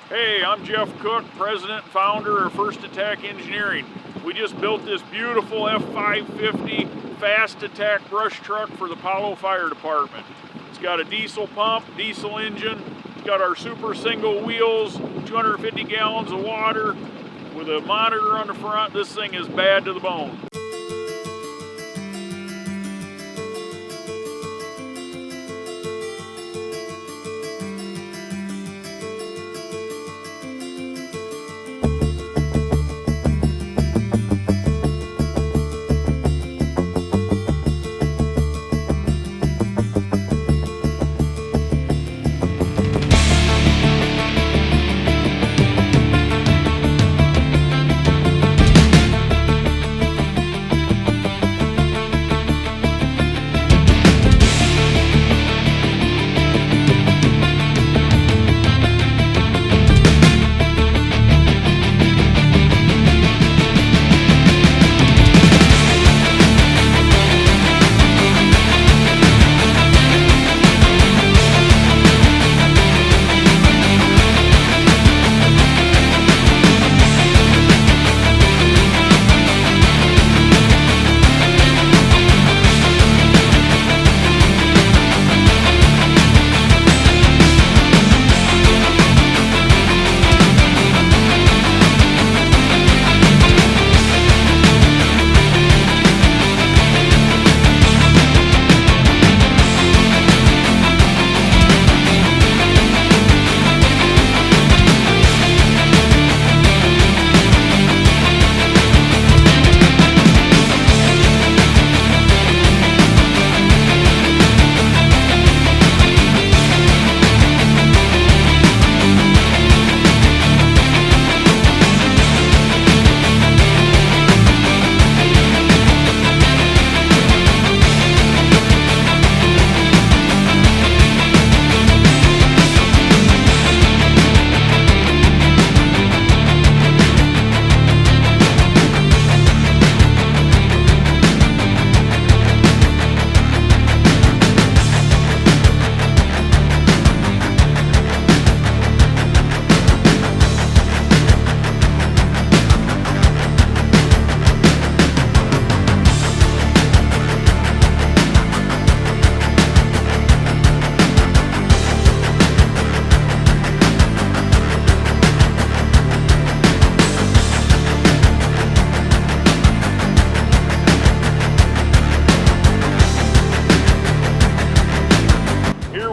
Hey, I'm Jeff Cook, president and founder of First Attack Engineering. We just built this beautiful F550 fast attack brush truck for the Palo Fire Department. It's got a diesel pump, diesel engine. It's got our super single wheels, 250 gallons of water with a monitor on the front. This thing is bad to the bone.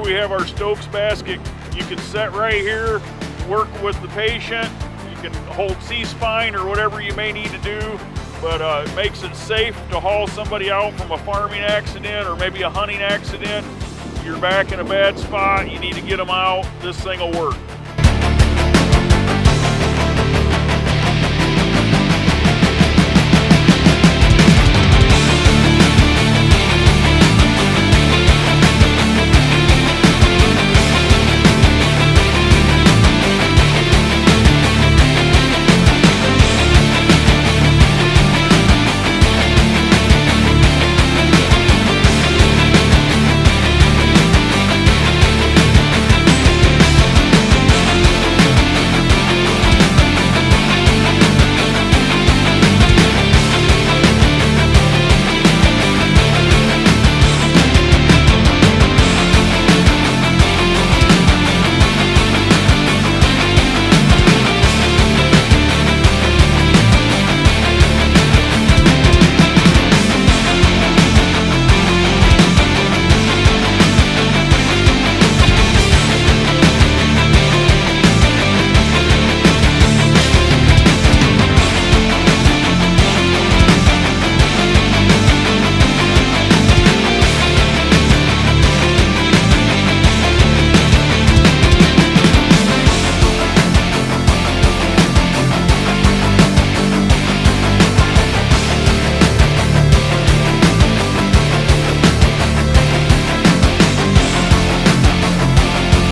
We have our Stokes basket. You can set right here, work with the patient. You can hold C-spine or whatever you may need to do, but it makes it safe to haul somebody out from a farming accident or maybe a hunting accident. You're back in a bad spot, you need to get them out, this thing will work.